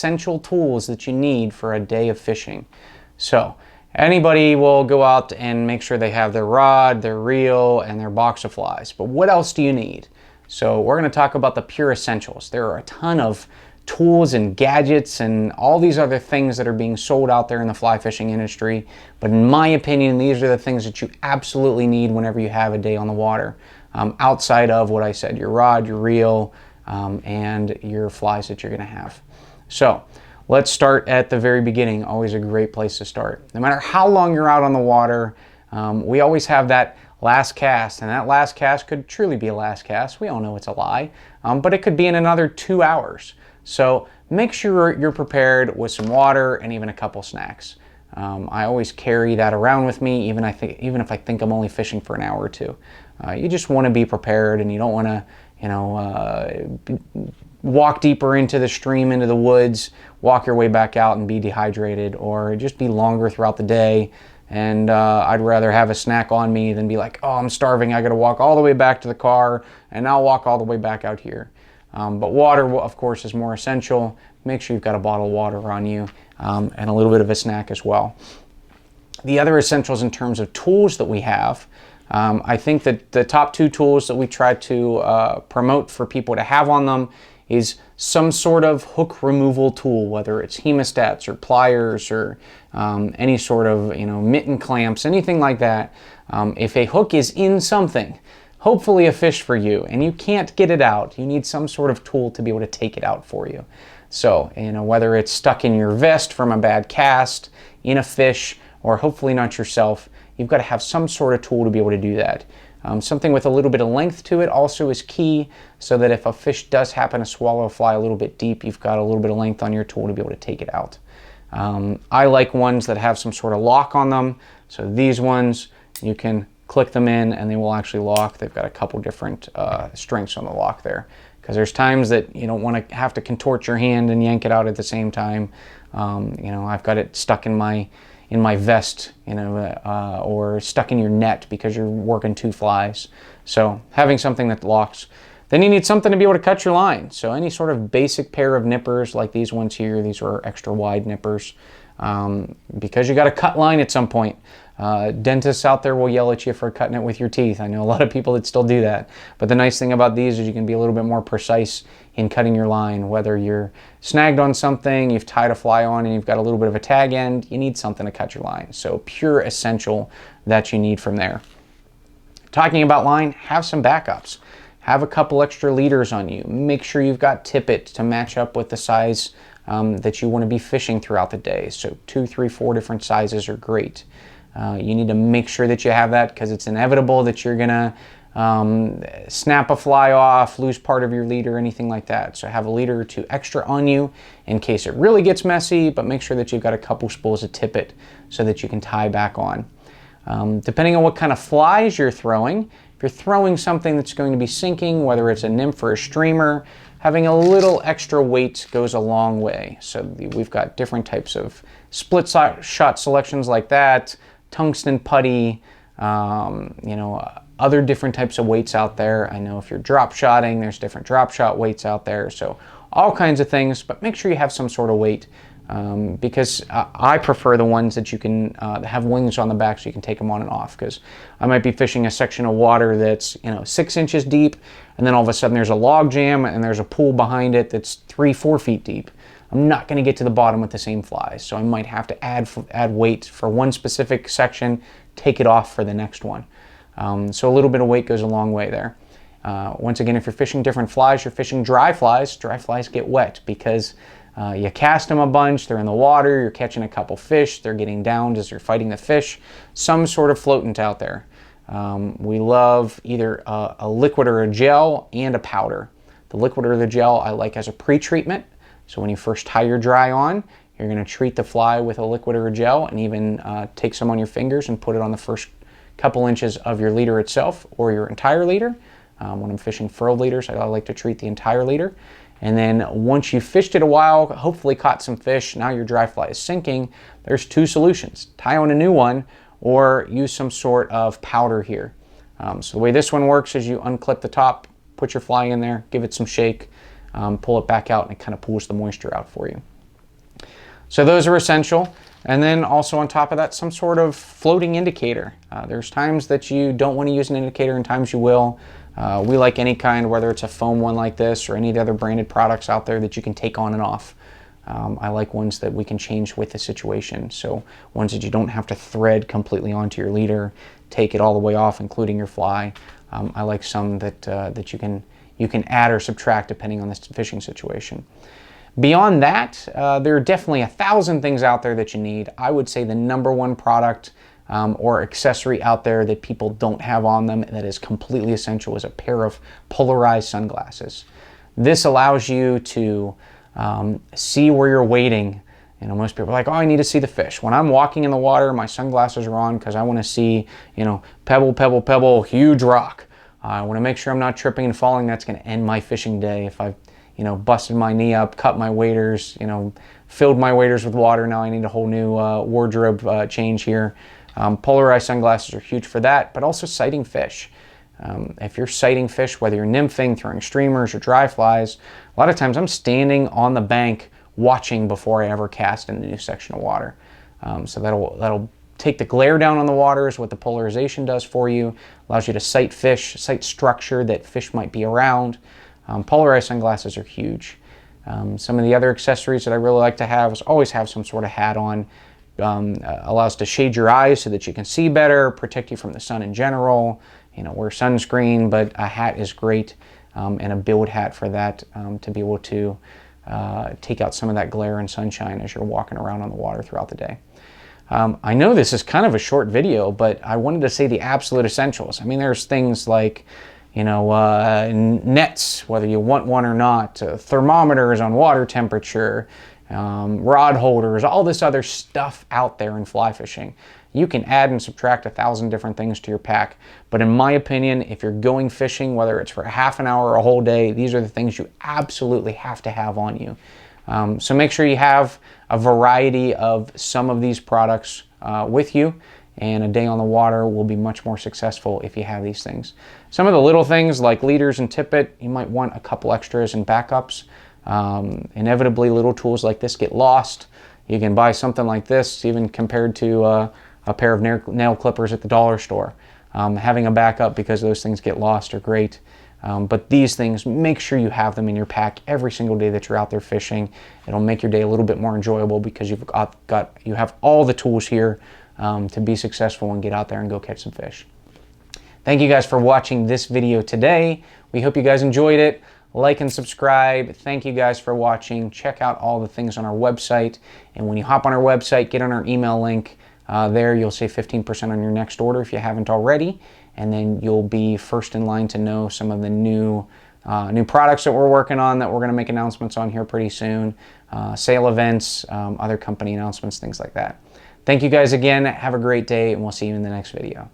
essential tools that you need for a day of fishing. So anybody will go out and make sure they have their rod, their reel, and their box of flies. But what else do you need? So we're going to talk about the pure essentials. There are a ton of tools and gadgets and all these other things that are being sold out there in the fly fishing industry. But in my opinion, these are the things that you absolutely need whenever you have a day on the water. Outside of what I said, your rod, your reel, and your flies that you're going to have. So let's start at the very beginning. Always a great place to start. No matter how long you're out on the water, we always have that last cast, and that last cast could truly be a last cast. We all know it's a lie, but it could be in another 2 hours. So make sure you're prepared with some water and even a couple snacks. I always carry that around with me, even if I think I'm only fishing for an hour or two. You just want to be prepared, and you don't want to, walk deeper into the stream, into the woods, walk your way back out and be dehydrated, or just be longer throughout the day. And I'd rather have a snack on me than be like, oh, I'm starving, I got to walk all the way back to the car, and I'll walk all the way back out here. But water, of course, is more essential. Make sure you've got a bottle of water on you, and a little bit of a snack as well. The other essentials in terms of tools that we have, I think that the top 2 tools that we try to promote for people to have on them is some sort of hook removal tool, whether it's hemostats or pliers or any sort of mitten clamps, anything like that. If a hook is in something, hopefully a fish for you, and you can't get it out, you need some sort of tool to be able to take it out for you. So whether it's stuck in your vest from a bad cast, in a fish, or hopefully not yourself, you've got to have some sort of tool to be able to do that. Something with a little bit of length to it also is key, so that if a fish does happen to swallow a fly a little bit deep, you've got a little bit of length on your tool to be able to take it out. I like ones that have some sort of lock on them. So these ones, you can click them in and they will actually lock. They've got a couple different strengths on the lock there, because there's times that you don't want to have to contort your hand and yank it out at the same time. I've got it stuck in my vest, or stuck in your net because you're working 2 flies. So having something that locks. Then you need something to be able to cut your line. So any sort of basic pair of nippers like these ones here, these are extra wide nippers, because you got to cut line at some point. Dentists out there will yell at you for cutting it with your teeth. I know a lot of people that still do that. But the nice thing about these is you can be a little bit more precise in cutting your line. Whether you're snagged on something, you've tied a fly on, and you've got a little bit of a tag end, you need something to cut your line. So pure essential that you need from there. Talking about line, have some backups. Have a couple extra leaders on you. Make sure you've got tippet to match up with the size that you want to be fishing throughout the day. So 2, 3, 4 different sizes are great. You need to make sure that you have that, because it's inevitable that you're gonna snap a fly off, lose part of your leader, anything like that. So have a leader or 2 extra on you in case it really gets messy, but make sure that you've got a couple spools of tippet so that you can tie back on. Depending on what kind of flies you're throwing, if you're throwing something that's going to be sinking, whether it's a nymph or a streamer, having a little extra weight goes a long way. So we've got different types of split shot selections like that, tungsten putty, other different types of weights out there. I know if you're drop shotting, there's different drop shot weights out there. So all kinds of things, but make sure you have some sort of weight, because I prefer the ones that you can have wings on the back so you can take them on and off, because I might be fishing a section of water that's 6 inches deep, and then all of a sudden there's a log jam and there's a pool behind it that's 3, 4 feet deep. I'm not going to get to the bottom with the same flies, so I might have to add weight for one specific section, take it off for the next one. So a little bit of weight goes a long way there. Once again, if you're fishing different flies, you're fishing dry flies get wet because you cast them a bunch, they're in the water, you're catching a couple fish, they're getting downed as you're fighting the fish, some sort of floatant out there. We love either a liquid or a gel and a powder. The liquid or the gel I like as a pre-treatment. So when you first tie your dry on, you're going to treat the fly with a liquid or a gel, and even take some on your fingers and put it on the first couple inches of your leader itself or your entire leader. When I'm fishing furled leaders, I like to treat the entire leader. And then once you've fished it a while, hopefully caught some fish, now your dry fly is sinking, there's 2 solutions. Tie on a new one or use some sort of powder here. So the way this one works is you unclip the top, put your fly in there, give it some shake, pull it back out, and it kind of pulls the moisture out for you. So those are essential. And then also on top of that, some sort of floating indicator. There's times that you don't want to use an indicator and times you will. We like any kind, whether it's a foam one like this or any of the other branded products out there that you can take on and off. I like ones that we can change with the situation. So ones that you don't have to thread completely onto your leader, take it all the way off, including your fly. I like some that you can add or subtract depending on the fishing situation. Beyond that, there are definitely 1,000 things out there that you need. I would say the #1 product or accessory out there that people don't have on them that is completely essential is a pair of polarized sunglasses. This allows you to see where you're wading. You know, most people are like, oh, I need to see the fish. When I'm walking in the water, my sunglasses are on because I want to see, you know, pebble, pebble, pebble, huge rock. I want to make sure I'm not tripping and falling. That's going to end my fishing day. If I've, you know, busted my knee up, cut my waders, you know, filled my waders with water. Now I need a whole new wardrobe change here. Polarized sunglasses are huge for that, but also sighting fish. If you're sighting fish, whether you're nymphing, throwing streamers or dry flies, a lot of times I'm standing on the bank watching before I ever cast in a new section of water. So that'll take the glare down on the water is what the polarization does for you. Allows you to sight fish, sight structure that fish might be around. Polarized sunglasses are huge. Some of the other accessories that I really like to have is always have some sort of hat on. Allows to shade your eyes so that you can see better, protect you from the sun in general. You know, wear sunscreen, but a hat is great, and a build hat for that to be able to take out some of that glare and sunshine as you're walking around on the water throughout the day. I know this is kind of a short video, but I wanted to say the absolute essentials. I mean, there's things like, you know, nets, whether you want one or not, thermometers on water temperature, rod holders, all this other stuff out there in fly fishing. You can add and subtract 1,000 different things to your pack, but in my opinion, if you're going fishing, whether it's for a half an hour or a whole day, these are the things you absolutely have to have on you. So make sure you have a variety of some of these products with you, and a day on the water will be much more successful if you have these things. Some of the little things like leaders and tippet, you might want a couple extras and backups. Inevitably, little tools like this get lost. You can buy something like this, even compared to a pair of nail clippers at the dollar store. Having a backup because those things get lost are great. But these things, make sure you have them in your pack every single day that you're out there fishing. It'll make your day a little bit more enjoyable because you have all the tools here to be successful and get out there and go catch some fish. Thank you guys for watching this video today. We hope you guys enjoyed it. Like and subscribe. Thank you guys for watching. Check out all the things on our website. And when you hop on our website, get on our email link. There you'll save 15% on your next order if you haven't already. And then you'll be first in line to know some of the new products that we're working on that we're going to make announcements on here pretty soon. Sale events, other company announcements, things like that. Thank you guys again. Have a great day, and we'll see you in the next video.